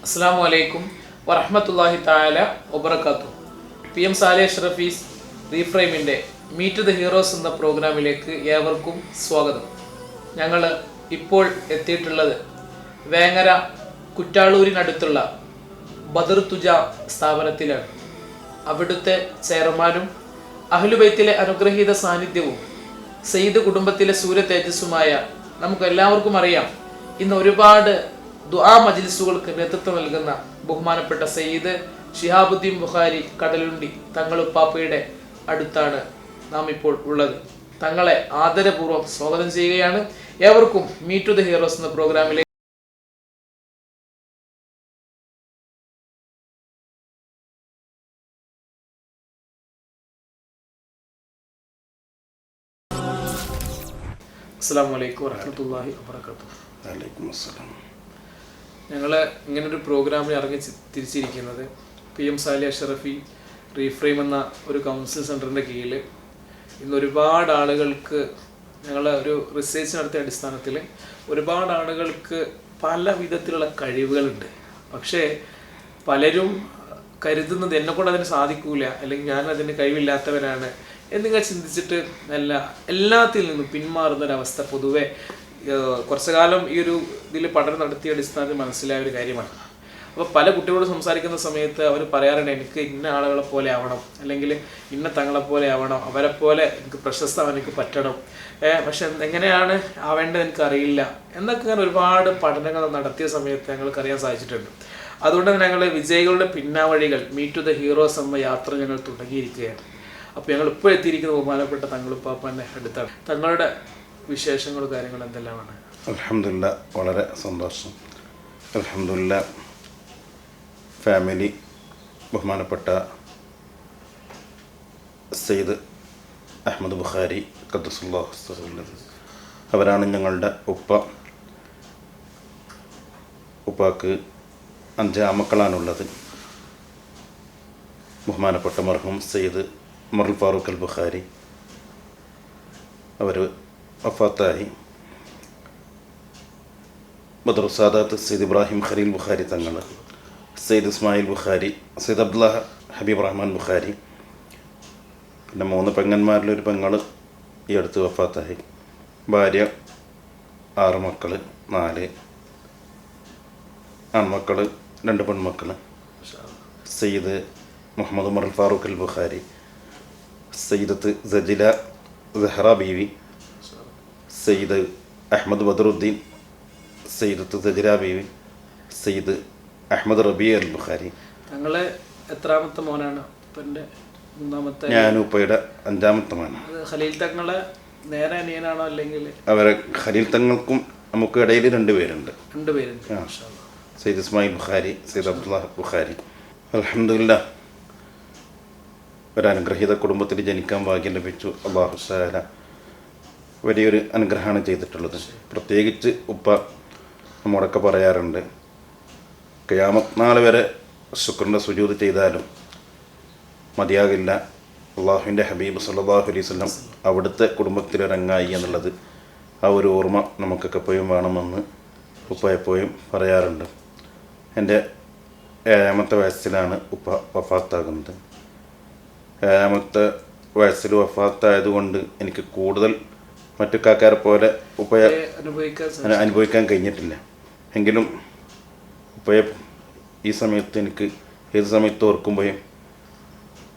അസ്സലാമു അലൈക്കും വറഹ്മത്തുള്ളാഹി തആല വബറകാതുഹു. PM സാലിഹ് അഷ്റഫീസ് റീഫ്രെയിമിൻ്റെ മീറ്റ് ദ ഹീറോസ് എന്ന പ്രോഗ്രാമിലേക്ക് ഏവർക്കും സ്വാഗതം. ഞങ്ങൾ ഇപ്പോൾ എത്തിയിട്ടുള്ളത് വേങ്ങര കുറ്റാളൂരിനടുത്തുള്ള ബദർ തുജ സ്ഥാപനത്തിലാണ്. അവിടുത്തെ ചെയർമാനും അഹ്ലുബൈത്തിലെ അനുഗ്രഹീത സാന്നിധ്യവും സയ്യിദ് കുടുംബത്തിലെ സൂര്യ തേജസ്സുമായ നമുക്ക് എല്ലാവർക്കും അറിയാം, ഇന്ന് ഒരുപാട് ദുആ മജ്ലിസുകൾക്ക് നേതൃത്വം നൽകുന്ന ബഹുമാനപ്പെട്ട സയ്യിദ് ഷിഹാബുദ്ദീൻ ബുഖാരി കടലുണ്ടി തങ്ങളുപ്പാപ്പയുടെ അടുത്താണ് നാം ഇപ്പോൾ ഉള്ളത്. തങ്ങളെ ആദരപൂർവ്വം സ്വാഗതം ചെയ്യുകയാണ്. ഏവർക്കും മീറ്റ് ടു ദ ഹീറോസ് എന്ന പ്രോഗ്രാമിലേക്ക് അസ്സലാമു അലൈക്കും വറഹ്മത്തുള്ളാഹി വബറകാതുഹു. ഞങ്ങൾ ഇങ്ങനൊരു പ്രോഗ്രാമിൽ ഇറങ്ങി തിരിച്ചിരിക്കുന്നത് PM സാലിഹ് അഷ്റഫി റീഫ്രെയിം എന്ന ഒരു കൗൺസിൽ സെൻറ്ററിൻ്റെ കീഴിൽ ഇന്ന് ഒരുപാട് ആളുകൾക്ക് ഞങ്ങൾ ഒരു റിസർച്ച് നടത്തിയ അടിസ്ഥാനത്തിൽ ഒരുപാട് ആളുകൾക്ക് പല വിധത്തിലുള്ള കഴിവുകളുണ്ട്. പക്ഷേ പലരും കരുതുന്നത് എന്നെക്കൊണ്ട് അതിന് സാധിക്കൂല, അല്ലെങ്കിൽ ഞാൻ അതിന് കഴിവില്ലാത്തവരാണ് എന്നിങ്ങനെ ചിന്തിച്ചിട്ട് എല്ലാത്തിൽ നിന്നും പിന്മാറുന്നൊരവസ്ഥ പൊതുവെ കുറച്ചു കാലം ഈ ഒരു ഇതിൽ പഠനം നടത്തിയ അടിസ്ഥാനത്തിൽ മനസ്സിലായ ഒരു കാര്യമാണ്. അപ്പോൾ പല കുട്ടികളോട് സംസാരിക്കുന്ന സമയത്ത് അവർ പറയാറുണ്ട്, എനിക്ക് ഇന്ന ആളുകളെ പോലെ ആവണം, അല്ലെങ്കിൽ ഇന്ന തങ്ങളെ പോലെ ആവണം, അവരെ പോലെ എനിക്ക് പ്രശസ്തം എനിക്ക് പറ്റണം, പക്ഷെ എങ്ങനെയാണ് ആവേണ്ടത് എനിക്കറിയില്ല എന്നൊക്കെ അങ്ങനെ ഒരുപാട് പഠനങ്ങൾ നടത്തിയ സമയത്ത് ഞങ്ങൾക്കറിയാൻ സാധിച്ചിട്ടുണ്ട്. അതുകൊണ്ട് തന്നെ ഞങ്ങൾ വിജയികളുടെ പിന്നാവഴികൾ മീറ്റ് ടു ദ ഹീറോസ് എന്ന യാത്ര ഞങ്ങൾ തുടങ്ങിയിരിക്കുകയാണ്. അപ്പോൾ ഞങ്ങൾ ഇപ്പോൾ എത്തിയിരിക്കുന്ന ബഹുമാനപ്പെട്ട തങ്ങളുപ്പാപ്പൻ്റെ അടുത്താണ്. തങ്ങളുടെ വിശേഷങ്ങളും കാര്യങ്ങളും എന്തെല്ലാമാണ്? അൽഹംദുലില്ലാ, വളരെ സന്തോഷം. അൽഹംദുലില്ലാ, ഫാമിലി ബഹുമാനപ്പെട്ട സയ്യിദ് അഹമ്മദ് ബുഖാരി ഖദ്ദസുല്ലാഹു സിർറഹു അവരാണ് ഞങ്ങളുടെ ഉപ്പ. ഉപ്പാക്ക് 5 ആമക്കളാണുള്ളത്. ബഹുമാനപ്പെട്ട മർഹൂം സയ്യിദ് ഉമറുൽ ഫാറൂഖ് അൽ ബുഖാരി അവർ വഫാത്തായി. ബദർ സാദാത്ത് സയ്യിദ് ഇബ്രാഹിം ഖലീൽ ബുഖാരി തങ്ങൾ, സയ്യിദ് ഇസ്മായിൽ ബുഖാരി, സയ്യിദ് അബ്ദുല്ല ഹബീബ് റഹ്മാൻ ബുഖാരി, പിന്നെ 3 പെങ്ങന്മാരിലൊരു പെങ്ങൾ ഈ അടുത്ത് വഫാത്തായി. ഭാര്യ, 6 മക്കൾ, 4 ആൺമക്കൾ, 2 പെൺമക്കൾ. സയ്യിദ് മുഹമ്മദ് ഉമറുൽ ഫാറൂഖ് അൽ ബുഖാരി, സയ്യിദത്ത് സജില സഹറ ബീവി, സയ്യിദ് അഹമ്മദ് ബദറുദ്ദീൻ, സയ്യിദത്ത് സജില ബീവി, സയ്യിദ് അഹമ്മദ് റബി അൽ ബുഖാരി. തങ്ങളെ എത്രാമത്തെ മോനാണ്? മൂന്നാമത്തെ. ഞാൻ ഉപ്പയുടെ 5ാമത്തെ മോനാണ്. ഖലീൽ തങ്ങളെ നേരെ അനിയനാണോ അല്ലെങ്കിൽ? അവരെ ഖലീൽ തങ്ങൾക്കും നമുക്ക് ഇടയിൽ 2 പേരുണ്ട്. 2 പേരുണ്ട്. സയ്യിദ് ഇസ്മായിൽ ബുഖാരി, സയ്യിദ് അബ്ദുല്ല ബുഖാരി. അൽഹംദുലില്ലാ, ഒരനുഗ്രഹീത കുടുംബത്തിൽ ജനിക്കാൻ ഭാഗ്യം ലഭിച്ചു. അല്ലാഹു തആല വലിയൊരു അനുഗ്രഹമാണ് ചെയ്തിട്ടുള്ളത്. പ്രത്യേകിച്ച് ഉപ്പ നമ്മോടൊക്കെ പറയാറുണ്ട്, ഖിയാമത്ത് നാൾ വരെ ശുക്രിൻ്റെ സുജൂദ് ചെയ്താലും മതിയാകില്ല, അള്ളാഹുവിൻ്റെ ഹബീബ് സല്ലല്ലാഹു അലൈഹി വസല്ലം അവിടുത്തെ കുടുംബത്തിലൊരംഗായി എന്നുള്ളത് ആ ഒരു ഓർമ്മ നമുക്കൊക്കെ എപ്പോഴും വേണമെന്ന് ഉപ്പ എപ്പോഴും പറയാറുണ്ട്. എൻ്റെ 7ാമത്തെ വയസ്സിലാണ് ഉപ്പ വഫാത്താകുന്നത്. 7ാമത്തെ വയസ്സിൽ വഫാത്തായതുകൊണ്ട് എനിക്ക് കൂടുതൽ മറ്റു കാക്കാരെ പോലെ ഉപ്പയെ അനുഭവിക്കാൻ കഴിഞ്ഞിട്ടില്ല. എങ്കിലും ഉപ്പയെ ഈ സമയത്ത് എനിക്ക് ഏത് സമയത്ത് ഓർക്കുമ്പോഴും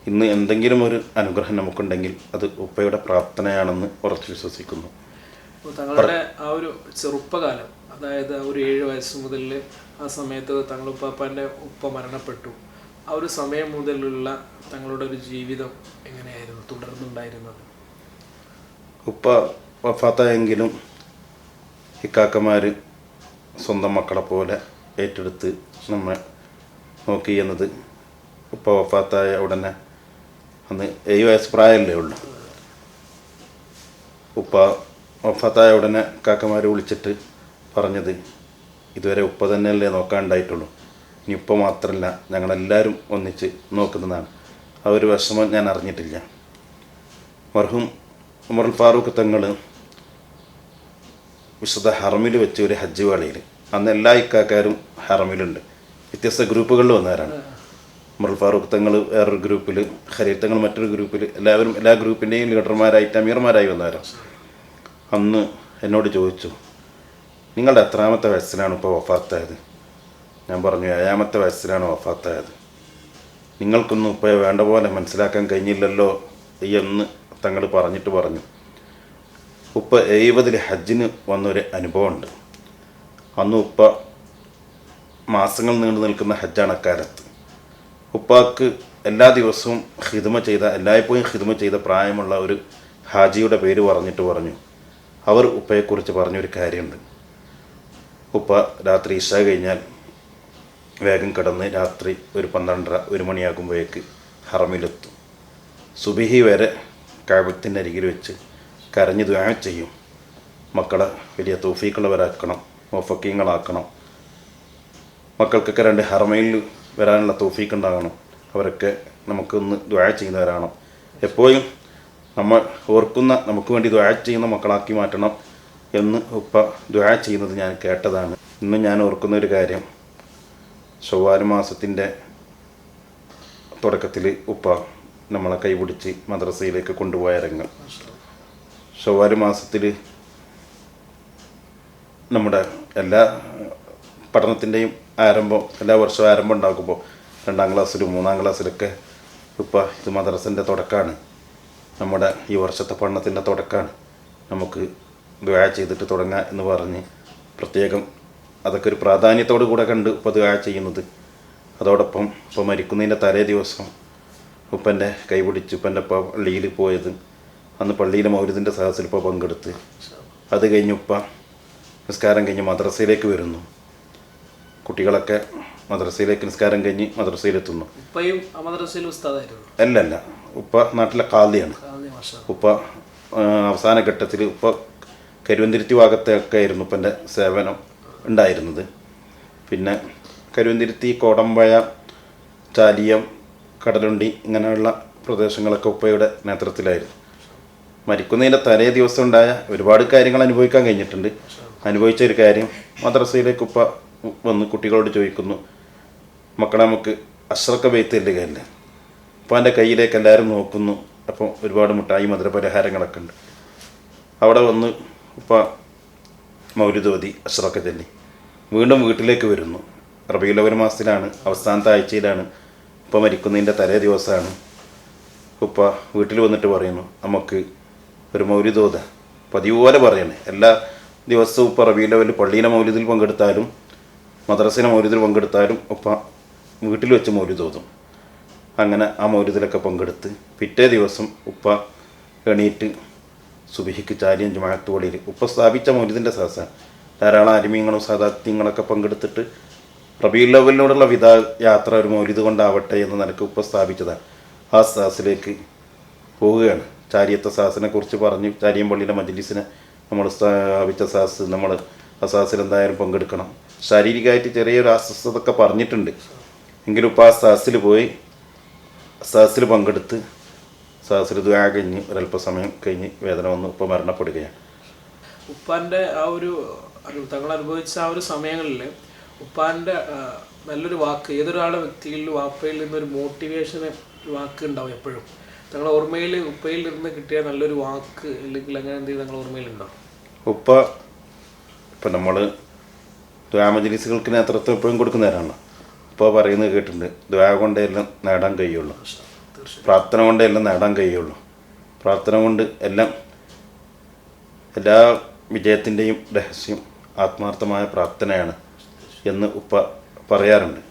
ഇന്ന് എന്തെങ്കിലും ഒരു അനുഗ്രഹം നമുക്കുണ്ടെങ്കിൽ അത് ഉപ്പയുടെ പ്രാർത്ഥനയാണെന്ന് ഉറച്ചു വിശ്വസിക്കുന്നു. തങ്ങളുടെ ആ ഒരു ചെറുപ്പകാലം, അതായത് ഒരു 7 വയസ്സ് മുതൽ ആ സമയത്ത് തങ്ങളുപ്പാപ്പാൻ്റെ ഉപ്പ മരണപ്പെട്ടു. ആ ഒരു സമയം മുതലുള്ള തങ്ങളുടെ ഒരു ജീവിതം എങ്ങനെയായിരുന്നു തുടർന്നുണ്ടായിരുന്നത്? ഉപ്പ വഫാത്തായെങ്കിലും ഇക്കാക്കമാർ സ്വന്തം മക്കളെ പോലെ ഏറ്റെടുത്ത് നമ്മെ നോക്കി എന്നത്. ഉപ്പ വഫാത്തായ ഉടനെ അന്ന് 7 വയസ്സ് പ്രായമല്ലേ ഉള്ളൂ. ഉപ്പ വഫാത്തായ ഉടനെ കാക്കമാർ വിളിച്ചിട്ട് പറഞ്ഞത്, ഇതുവരെ ഉപ്പ തന്നെയല്ലേ നോക്കാനുണ്ടായിട്ടുള്ളൂ, ഇനി ഉപ്പ മാത്രമല്ല ഞങ്ങളെല്ലാവരും ഒന്നിച്ച് നോക്കുന്നതാണ്. ആ ഒരു വിഷമം ഞാൻ അറിഞ്ഞിട്ടില്ല. മർഹൂം ഉമറുൽ ഫാറൂഖ് തങ്ങൾ വിശുദ്ധ ഹറമിൽ വെച്ച് ഒരു ഹജ്ജ് വേളയിൽ, അന്ന് എല്ലാ ഇക്കാക്കാരും ഹറമിലുണ്ട്, വ്യത്യസ്ത ഗ്രൂപ്പുകളിൽ വന്നവരാണ്. ഉമറുൽ ഫാറൂഖ് തങ്ങൾ വേറൊരു ഗ്രൂപ്പിൽ, ഖലീൽ തങ്ങൾ മറ്റൊരു ഗ്രൂപ്പിൽ, എല്ലാവരും എല്ലാ ഗ്രൂപ്പിൻ്റെയും ലീഡർമാരായിട്ട് അമീർമാരായി വന്നവരാണ്. അന്ന് എന്നോട് ചോദിച്ചു, നിങ്ങളുടെ എത്രാമത്തെ വയസ്സിലാണ് ഇപ്പോൾ വഫാത്തായത്? ഞാൻ പറഞ്ഞു, 7ാമത്തെ വയസ്സിലാണ് വഫാത്തായത്. നിങ്ങൾക്കൊന്നും ഇപ്പോൾ വേണ്ട പോലെ മനസ്സിലാക്കാൻ കഴിഞ്ഞില്ലല്ലോ എന്ന് തങ്ങൾ പറഞ്ഞു. ഉപ്പ 70 ഹജ്ജിന് വന്നൊരു അനുഭവമുണ്ട്. അന്ന് ഉപ്പ മാസങ്ങൾ നീണ്ടു നിൽക്കുന്ന ഹജ്ജാണ് അക്കാലത്ത്. ഉപ്പാക്ക് എല്ലാ ദിവസവും എല്ലായ്പ്പോഴും ഹിദ്മ ചെയ്ത പ്രായമുള്ള ഒരു ഹാജിയുടെ പേര് പറഞ്ഞു അവർ ഉപ്പയെക്കുറിച്ച് പറഞ്ഞൊരു കാര്യമുണ്ട്. ഉപ്പ രാത്രി ഇശ കഴിഞ്ഞാൽ വേഗം കിടന്ന് രാത്രി ഒരു 12:30 1 മണിയാകുമ്പോഴേക്ക് ഹറമിലെത്തും. സുബിഹി വരെ കഅബത്തിൻ്റെ അരികിൽ വെച്ച് കരഞ്ഞ് ദുആ ചെയ്യും. മക്കളെ വലിയ തൗഫീഖുള്ളവരാക്കണം, മുവഫ്ഫഖീങ്ങളാക്കണം, മക്കൾക്കൊക്കെ 2 ഹറമയിൽ വരാനുള്ള തൗഫീഖ് ഉണ്ടാകണം, അവരൊക്കെ നമുക്കൊന്ന് ദുആ ചെയ്യുന്നവരാണ്. എപ്പോഴും നമ്മൾ ഓർക്കുന്ന, നമുക്ക് വേണ്ടി ദുആ ചെയ്യുന്ന മക്കളാക്കി മാറ്റണം എന്ന് ഉപ്പ ദുആ ചെയ്യുന്നത് ഞാൻ കേട്ടതാണ്. ഇന്ന് ഞാൻ ഓർക്കുന്ന ഒരു കാര്യം, ശവ്വാൽ മാസത്തിൻ്റെ തുടക്കത്തിൽ ഉപ്പ നമ്മളെ കൈപിടിച്ച് മദ്രസയിലേക്ക് കൊണ്ടുപോയ രംഗം. ശവ്വാൽ മാസത്തിൽ നമ്മുടെ എല്ലാ പഠനത്തിൻ്റെയും ആരംഭം, എല്ലാ വർഷവും ആരംഭം ഉണ്ടാക്കുമ്പോൾ 2ാം ക്ലാസ്സിലും 3ാം ക്ലാസ്സിലൊക്കെ ഉപ്പ ഇത് മദ്രസൻ്റെ തുടക്കമാണ്, നമ്മുടെ ഈ വർഷത്തെ പഠനത്തിൻ്റെ തുടക്കമാണ്, നമുക്ക് ദുആ ചെയ്തിട്ട് തുടങ്ങുക എന്ന് പറഞ്ഞ് പ്രത്യേകം അതൊക്കെ ഒരു പ്രാധാന്യത്തോടു കൂടെ കണ്ട് ഉപ്പ ദുആ ചെയ്യുന്നത്. അതോടൊപ്പം ഇപ്പോൾ മരിക്കുന്നതിൻ്റെ തലേ ദിവസം ഉപ്പൻ്റെ കൈപിടിച്ച് ഉപ്പൻ്റെ ഉപ്പ പള്ളിയിൽ പോയത്, അന്ന് പള്ളിയിലെ മൗലിദിൻ്റെ സദസ്സിൽ ഇപ്പോൾ പങ്കെടുത്ത്, അത് കഴിഞ്ഞ് ഉപ്പ നിസ്കാരം കഴിഞ്ഞ് മദ്രസയിലേക്ക് വരുന്നു. കുട്ടികളൊക്കെ മദ്രസയിലേക്ക് നിസ്കാരം കഴിഞ്ഞ് മദ്രസയിലെത്തുന്നു. അല്ലല്ല, ഉപ്പ നാട്ടിലെ ഖാദിയാണ്. ഉപ്പ അവസാന ഘട്ടത്തിൽ ഉപ്പ കരുവന്തിരുത്തി ഭാഗത്തൊക്കെ ആയിരുന്നു ഉപ്പൻ്റെ സേവനം ഉണ്ടായിരുന്നത്. പിന്നെ കരുവന്തിരുത്തി, കോടമ്പഴ, ചാലിയം, കടലുണ്ടി ഇങ്ങനെയുള്ള പ്രദേശങ്ങളൊക്കെ ഉപ്പയുടെ നേതൃത്വത്തിലായിരുന്നു. മരിക്കുന്നതിൻ്റെ തലേ ദിവസം ഉണ്ടായ ഒരുപാട് കാര്യങ്ങൾ അനുഭവിക്കാൻ കഴിഞ്ഞിട്ടുണ്ട്. അനുഭവിച്ച ഒരു കാര്യം, മദ്രസയിലേക്ക് ഉപ്പ വന്ന് കുട്ടികളോട് ചോദിക്കുന്നു, മക്കളെ നമുക്ക് അഷ്റഖ ബെയ്ത്ത് ചെല്ലുകയല്ലേ? ഉപ്പാൻ്റെ കയ്യിലേക്ക് എല്ലാവരും നോക്കുന്നു. അപ്പോൾ ഒരുപാട് മിഠായി മധുരപലഹാരങ്ങളൊക്കെ ഉണ്ട്. അവിടെ വന്ന് ഉപ്പ മൗലിദ് ഓതി അഷ്റഖ ചൊല്ലി വീണ്ടും വീട്ടിലേക്ക് വരുന്നു. റബീഉൽ അവ്വൽ മാസത്തിലാണ്, അവസാനത്തെ ആഴ്ചയിലാണ്, ഉപ്പ മരിക്കുന്നതിൻ്റെ തലേ ദിവസമാണ്. ഉപ്പ വീട്ടിൽ വന്നിട്ട് പറയുന്നു, നമുക്ക് ഒരു മൗലിദ് ഓതാ. പതിവ് പോലെ പറയണേ, എല്ലാ ദിവസവും ഉപ്പ റബീഉൽ അവ്വൽ പള്ളിയിലെ മൗലിദിൽ പങ്കെടുത്താലും മദ്രസയിലെ മൗലിദിൽ പങ്കെടുത്താലും ഉപ്പ വീട്ടിൽ വെച്ച് മൗലിദ് ഓതും. അങ്ങനെ ആ മൗലിദിലൊക്കെ പങ്കെടുത്ത് പിറ്റേ ദിവസം ഉപ്പ എണീറ്റ് സുബഹിക്ക് ചാലിയം ജമാഅത്ത് പള്ളിയിൽ ഉപ്പ സ്ഥാപിച്ച മൗലിദിൻ്റെ സദസ്സാണ്. ധാരാളം അരിമീങ്ങളും സാദാത്യങ്ങളൊക്കെ പങ്കെടുത്തിട്ട് റബീഉൽ അവ്വലിനോടുള്ള യാത്ര ഒരു മൗലിദ് കൊണ്ടാവട്ടെ എന്ന നിലക്ക് ഉപ്പ സ്ഥാപിച്ചതാണ്. ആ സദസ്സിലേക്ക് പോവുകയാണ്. ചാരിയത്തെ സദസ്സിനെ കുറിച്ച് പറഞ്ഞ്, ചാരിയം പള്ളിയിലെ മജ്ലിസിനെ നമ്മൾ സ്ഥാപിച്ച സദസ്സ്, നമ്മൾ ആ സദസ്സിൽ എന്തായാലും പങ്കെടുക്കണം. ശാരീരികമായിട്ട് ചെറിയൊരു അസ്വസ്ഥതൊക്കെ പറഞ്ഞിട്ടുണ്ട്, എങ്കിലും ഉപ്പ ആ സദസ്സിൽ പോയി സദസ്സിൽ പങ്കെടുത്ത് സദസ്സിൽ ദുആ കഴിഞ്ഞ് ഒരല്പസമയം കഴിഞ്ഞ് വേദന വന്ന് ഉപ്പ മരണപ്പെടുകയാണ്. ഉപ്പാൻ്റെ ആ ഒരു തങ്ങൾ അനുഭവിച്ച ആ ഒരു സമയങ്ങളിൽ ഉപ്പാൻ്റെ നല്ലൊരു വാക്ക്, ഏതൊരാളുടെ വ്യക്തികളിൽ വാപ്പയിൽ നിന്നൊരു മോട്ടിവേഷൻ വാക്ക് ഉണ്ടാവും എപ്പോഴും. തങ്ങളുടെ ഓർമ്മയിൽ ഉപ്പയിൽ നിന്ന് കിട്ടിയ നല്ലൊരു വാക്ക് അല്ലെങ്കിൽ അങ്ങനെ എന്തെങ്കിലും തങ്ങളുടെ ഓർമ്മയിലുണ്ടോ? ഉപ്പ ഇപ്പം നമ്മൾ ദുആ മജ്ലിസുകൾക്ക് നേതൃത്വം എപ്പോഴും കൊടുക്കുന്നവരാണ്. ഉപ്പ പറയുന്നത് കേട്ടിട്ടുണ്ട്, ദുആ കൊണ്ടേ എല്ലാം നേടാൻ കഴിയുള്ളൂ, പ്രാർത്ഥന കൊണ്ടേ എല്ലാം നേടാൻ കഴിയുള്ളൂ, പ്രാർത്ഥന കൊണ്ട് എല്ലാ വിജയത്തിൻ്റെയും രഹസ്യം ആത്മാർത്ഥമായ പ്രാർത്ഥനയാണ് എന്ന് ഉപ്പ പറയാറുണ്ട്.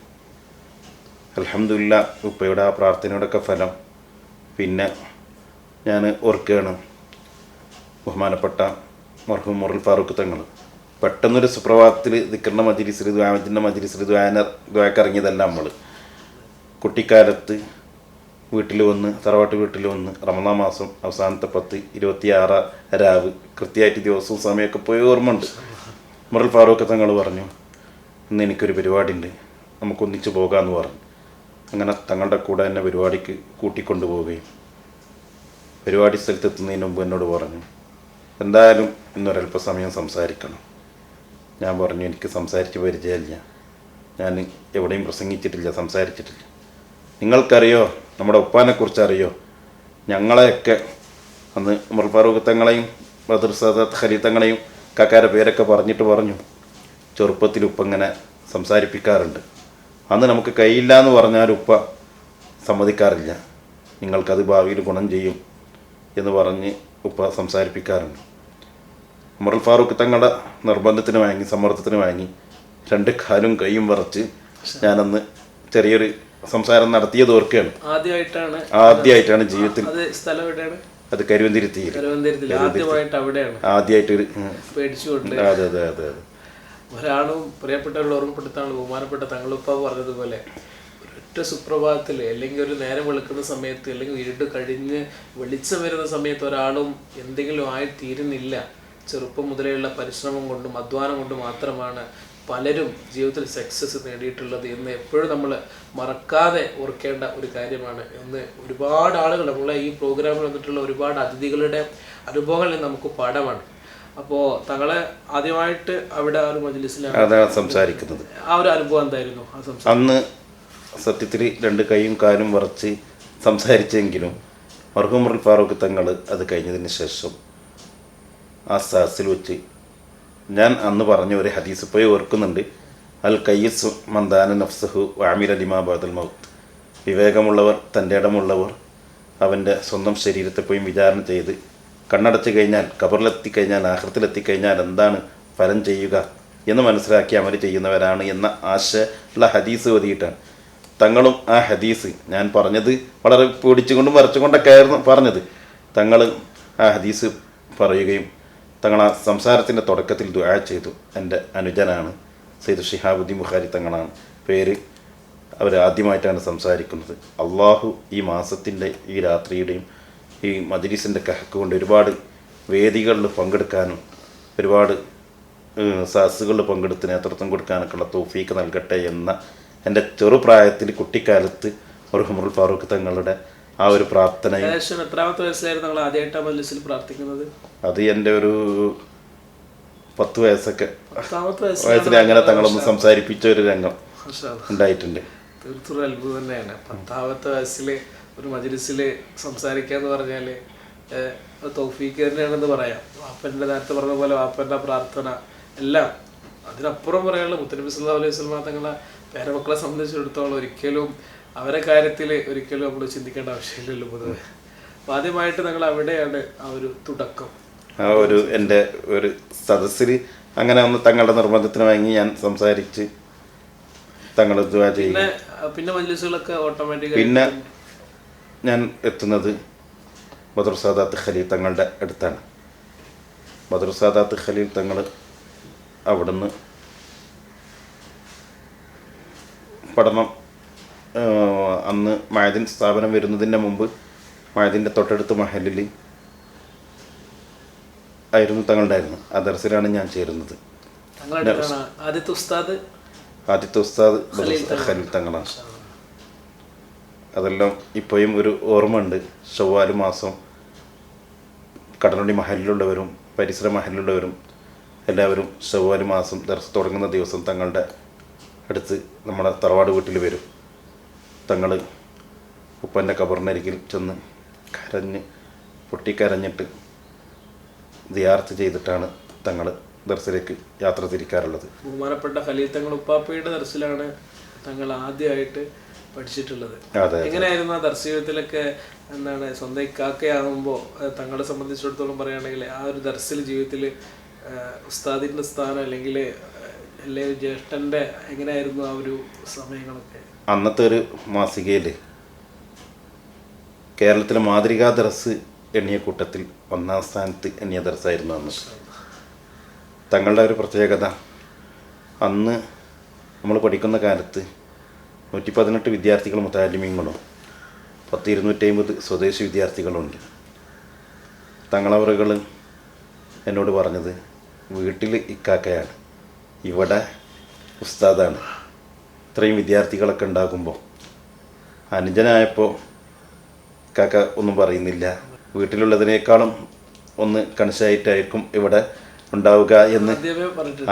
അൽഹംദുലില്ലാ, ഉപ്പയുടെ ആ പ്രാർത്ഥനയുടെയൊക്കെ ഫലം പിന്നെ ഞാൻ ഓർക്കുകയാണ്. ബഹുമാനപ്പെട്ട മർഹൂം ഉമറുൽ ഫാറൂഖ് തങ്ങൾ പെട്ടെന്നൊരു സുപ്രഭാതത്തിൽ ദിക്റിൻ്റെ മജ്ലിസിൽ, ദുആൻ്റെ മജ്ലിസിൽ ദുആക്ക് ഇറങ്ങിയതല്ല. നമ്മൾ കുട്ടിക്കാലത്ത് വീട്ടിൽ വന്ന്, തറവാട്ട് വീട്ടിൽ വന്ന്, റമദാൻ മാസം അവസാനത്തെ 10-26 രാവ് കൃത്യമായിട്ട് ദിവസവും സമയമൊക്കെ പോയി ഓർമ്മയുണ്ട്. ഉമറുൽ ഫാറൂഖ് തങ്ങൾ പറഞ്ഞു, ഇന്ന് എനിക്കൊരു പരിപാടി ഉണ്ട്, നമുക്കൊന്നിച്ച് പോകാമെന്ന് പറഞ്ഞു. അങ്ങനെ തങ്ങളുടെ കൂടെ എന്നെ പരിപാടിക്ക് കൂട്ടിക്കൊണ്ടു പോവുകയും പരിപാടി സ്ഥലത്തെത്തുന്നതിന് മുമ്പ് എന്നോട് പറഞ്ഞു, എന്തായാലും ഇന്നൊരല്പസമയം സംസാരിക്കണം. ഞാൻ പറഞ്ഞു, എനിക്ക് സംസാരിച്ച് പരിചയമില്ല, ഞാൻ എവിടെയും പ്രസംഗിച്ചിട്ടില്ല, സംസാരിച്ചിട്ടില്ല. നിങ്ങൾക്കറിയോ, നമ്മുടെ ഉപ്പാനെക്കുറിച്ച് അറിയോ? ഞങ്ങളെയൊക്കെ അന്ന് ഉമർ ഫാറൂഖ് തങ്ങളെയും ബദർ സാദാത്ത് ഖലീൽ തങ്ങളെയും കാക്കാരെ പേരൊക്കെ പറഞ്ഞു ചെറുപ്പത്തിൽ ഉപ്പ ഇങ്ങനെ സംസാരിപ്പിക്കാറുണ്ട്. അന്ന് നമുക്ക് കഴിയില്ല എന്ന് പറഞ്ഞാൽ ഉപ്പ സമ്മതിക്കാറില്ല. നിങ്ങൾക്കത് ഭാവിയിൽ ഗുണം ചെയ്യും എന്ന് പറഞ്ഞ് ഉപ്പ സംസാരിപ്പിക്കാറുണ്ട്. ഉമർ ഫാറൂഖ് തങ്ങളുടെ നിർബന്ധത്തിന് വാങ്ങി, സമ്മർദ്ദത്തിന് വാങ്ങി 2 കാലും കൈയും വിറച്ച് ഞാനന്ന് ചെറിയൊരു സംസാരം നടത്തിയത് ഓർക്കുകയാണ്. ആദ്യമായിട്ടാണ് ജീവിതത്തിൽ. അത് കരുവന്തിരുത്തിയിൽ ആദ്യമായിട്ട്. അതെ അതെ അതെ. ഒരാളും പ്രിയപ്പെട്ടവരോട് ഓർമ്മപ്പെടുത്താനുള്ള ബഹുമാനപ്പെട്ട തങ്ങളുപ്പ പറഞ്ഞതുപോലെ ഒരൊറ്റ സുപ്രഭാതത്തിൽ, അല്ലെങ്കിൽ ഒരു നേരം വെളുക്കുന്ന സമയത്ത്, അല്ലെങ്കിൽ ഇരുട്ട് കഴിഞ്ഞ് വെളിച്ചം വരുന്ന സമയത്ത് ഒരാളും എന്തെങ്കിലും ആയി തീരുന്നില്ല. ചെറുപ്പം മുതലെയുള്ള പരിശ്രമം കൊണ്ടും അധ്വാനം കൊണ്ടും മാത്രമാണ് പലരും ജീവിതത്തിൽ സക്സസ് നേടിയിട്ടുള്ളത് എന്ന് എപ്പോഴും നമ്മൾ മറക്കാതെ ഓർക്കേണ്ട ഒരു കാര്യമാണ്. ഒന്ന്, ഒരുപാട് ആളുകൾ നമ്മളെ ഈ പ്രോഗ്രാമിൽ വന്നിട്ടുള്ള ഒരുപാട് അതിഥികളുടെ അനുഭവങ്ങളിൽ നമുക്ക് പാഠമാണ്. അപ്പോൾ തങ്ങളെ ആദ്യമായിട്ട് അവിടെ ആ ഒരു മജ്‌ലിസിലാണ് സംസാരിക്കുന്നത്. ആ ഒരു അനുഭവം എന്തായിരുന്നു? അന്ന് സത്യത്തിൽ 2 കൈയും കാലും വിറച്ച് സംസാരിച്ചെങ്കിലും മർഹൂം ഉമർ ഫാറൂഖ് തങ്ങൾ അത് കഴിഞ്ഞതിന് ശേഷം ആ സദസ്സിൽ വെച്ച് ഞാൻ അന്ന് പറഞ്ഞ ഒരു ഹദീസ് പോയി ഓർക്കുന്നുണ്ട്. അൽ കയ്യിസ് മന്ദാന നഫ്സഹു വാമില ലിമാ ബഅദൽ മൗത്ത്. വിവേകമുള്ളവർ, തൻ്റെ ഇടമുള്ളവർ അവൻ്റെ സ്വന്തം ശരീരത്തെ പോയി വിചാരണ ചെയ്ത് കണ്ണടച്ച് കഴിഞ്ഞാൽ, ഖബറിലെത്തിക്കഴിഞ്ഞാൽ, ആഖിറത്തിലെത്തിക്കഴിഞ്ഞാൽ എന്താണ് ഫലം ചെയ്യുക എന്ന് മനസ്സിലാക്കി അമൽ ചെയ്യുന്നവരാണ് എന്ന ആശയുള്ള ഹദീസ് ഓതിയിട്ടാണ്. തങ്ങളും ആ ഹദീസ്, ഞാൻ പറഞ്ഞത് വളരെ പിടിച്ചുകൊണ്ടും വരച്ചുകൊണ്ടൊക്കെ ആയിരുന്നു പറഞ്ഞത്. തങ്ങൾ ആ ഹദീസ് പറയുകയും തങ്ങൾ ആ സംസാരത്തിൻ്റെ തുടക്കത്തിൽ ദുആ ചെയ്തു. എൻ്റെ അനുജനാണ്, സയ്യിദ് ഷിഹാബുദ്ദീൻ ബുഖാരി തങ്ങളാണ് പേര്. അവർ ആദ്യമായിട്ടാണ് സംസാരിക്കുന്നത്. അള്ളാഹു ഈ മാസത്തിൻ്റെ, ഈ രാത്രിയുടെയും ഈ മജ്‌ലിസിൻ്റെ കഹക്ക് കൊണ്ട് ഒരുപാട് വേദികളിൽ പങ്കെടുക്കാനും ഒരുപാട് സദസ്സുകളിൽ പങ്കെടുത്ത് നേതൃത്വം കൊടുക്കാനൊക്കെയുള്ള തൗഫീക്ക് നൽകട്ടെ എന്ന എൻ്റെ ചെറുപ്രായത്തിൽ, കുട്ടിക്കാലത്ത് ഉമർ ഫാറൂഖ് തങ്ങളുടെ ആ ഒരു പ്രാർത്ഥനയും. എത്രാമത്തെ വയസ്സിലായിരുന്നു നിങ്ങൾ ആദ്യമായിട്ടാണ് മജ്‌ലിസിൽ പ്രാർത്ഥിക്കുന്നത്? അത് എൻ്റെ ഒരു 10 വയസ്സൊക്കെ വയസ്സിൽ അങ്ങനെ തങ്ങളൊന്ന് സംസാരിപ്പിച്ച ഒരു രംഗം ഉണ്ടായിട്ടുണ്ട്. തീർച്ചയായും അത്ഭുതം തന്നെയാണ്. 10ാമത്തെ വയസ്സിൽ ഒരു മജ്‌ലിസിൽ സംസാരിക്കുക എന്ന് പറഞ്ഞാൽ തൗഫീക്ക് തന്നെയാണെന്ന് പറയാം. വാപ്പൻ്റെ നേരത്തെ പറഞ്ഞ പോലെ വാപ്പൻ്റെ പ്രാർത്ഥന എല്ലാം. അതിനപ്പുറം പറയാനുള്ള മുത്തനബി സല്ലല്ലാഹു അലൈഹി വസല്ലം തങ്ങളെ പേരമക്കളെ സംബന്ധിച്ചിടത്തോളം ഒരിക്കലും അവരെ കാര്യത്തിൽ ഒരിക്കലും നമ്മൾ ചിന്തിക്കേണ്ട ആവശ്യമില്ലല്ലോ പൊതുവെ. അപ്പം ആദ്യമായിട്ട് ഞങ്ങൾ അവിടെയാണ് ആ ഒരു തുടക്കം. ആ ഒരു എൻ്റെ ഒരു സദസ്സിൽ അങ്ങനെ ഒന്ന് തങ്ങളുടെ നിർബന്ധത്തിന് വാങ്ങി ഞാൻ സംസാരിച്ച് തങ്ങൾ ദുആ ചെയ്യും. പിന്നെ മജ്‌ലിസുകളൊക്കെ ഓട്ടോമാറ്റിക്കായി. പിന്നെ ഞാൻ എത്തുന്നത് ബദർ സാദാത്ത് ഖലീൽ തങ്ങളുടെ അടുത്താണ്. ബദർ സാദാത്ത് ഖലീൽ തങ്ങൾ അവിടുന്ന് പഠനം, അന്ന് മഅദിൻ സ്ഥാപനം വരുന്നതിൻ്റെ മുമ്പ് മഅദിൻ്റെ തൊട്ടടുത്ത് മഹലിൽ ആയിരുന്നു തങ്ങളുണ്ടായിരുന്നു. ആ ദർസിലാണ് ഞാൻ ചേരുന്നത്. ആദ്യത്തെ ഉസ്താദ് ഖലീൽ തങ്ങളാണ്. അതെല്ലാം ഇപ്പോഴും ഒരു ഓർമ്മ ഉണ്ട്. ശവ്വാൽ മാസം കടലുണ്ടി മഹലിലുള്ളവരും പരിസര മഹലിലുള്ളവരും എല്ലാവരും ശവ്വാൽ മാസം ദർസ് തുടങ്ങുന്ന ദിവസം തങ്ങളുടെ അടുത്ത് നമ്മുടെ തറവാട് വീട്ടിൽ വരും. തങ്ങൾ ഉപ്പൻ്റെ ഖബറിനരികിൽ ചെന്ന് പൊട്ടിക്കരഞ്ഞിട്ട് ദിയാർത്ത് ചെയ്തിട്ടാണ് തങ്ങൾ ദർസിലേക്ക് യാത്ര തിരിക്കാറുള്ളത്. ബഹുമാനപ്പെട്ട ഖലീൽ തങ്ങൾ ഉപ്പാപ്പയുടെ ദർസിലാണ് തങ്ങൾ ആദ്യമായിട്ട് പഠിച്ചിട്ടുള്ളത്. എങ്ങനെയായിരുന്നു ആ ദർസ് ജീവിതത്തിലൊക്കെ? എന്താണ്, സ്വന്തം ഇക്കാക്കയാകുമ്പോൾ തങ്ങളെ സംബന്ധിച്ചിടത്തോളം പറയുകയാണെങ്കിൽ ആ ഒരു ദർസിൽ ജീവിതത്തിൽ ഉസ്താദിൻ്റെ സ്ഥാനം അല്ലെങ്കിൽ ജ്യേഷ്ഠൻ്റെ എങ്ങനെയായിരുന്നു ആ ഒരു സമയങ്ങളൊക്കെ? അന്നത്തെ ഒരു മാസികയിൽ കേരളത്തിലെ മാതൃകാ ദർസ് എണ്ണിയ കൂട്ടത്തിൽ 1ാം സ്ഥാനത്ത് എണ്ണിയ ദർസായിരുന്നു അന്ന്. തങ്ങളുടെ ഒരു പ്രത്യേകത, അന്ന് നമ്മൾ പഠിക്കുന്ന കാലത്ത് 118 വിദ്യാർത്ഥികൾ മുതഅല്ലിമീങ്ങളും 250 സ്വദേശി വിദ്യാർത്ഥികളുണ്ട്. തങ്ങളവറുകൾ എന്നോട് പറഞ്ഞത്, വീട്ടിൽ ഇക്കാക്കയാണ്, ഇവിടെ ഉസ്താദാണ്. ഇത്രയും വിദ്യാർത്ഥികളൊക്കെ ഉണ്ടാകുമ്പോൾ അനുജനായപ്പോൾ കാക്ക ഒന്നും പറയുന്നില്ല, വീട്ടിലുള്ളതിനേക്കാളും ഒന്ന് കണിശായിട്ടായിരിക്കും ഇവിടെ ഉണ്ടാവുക എന്ന്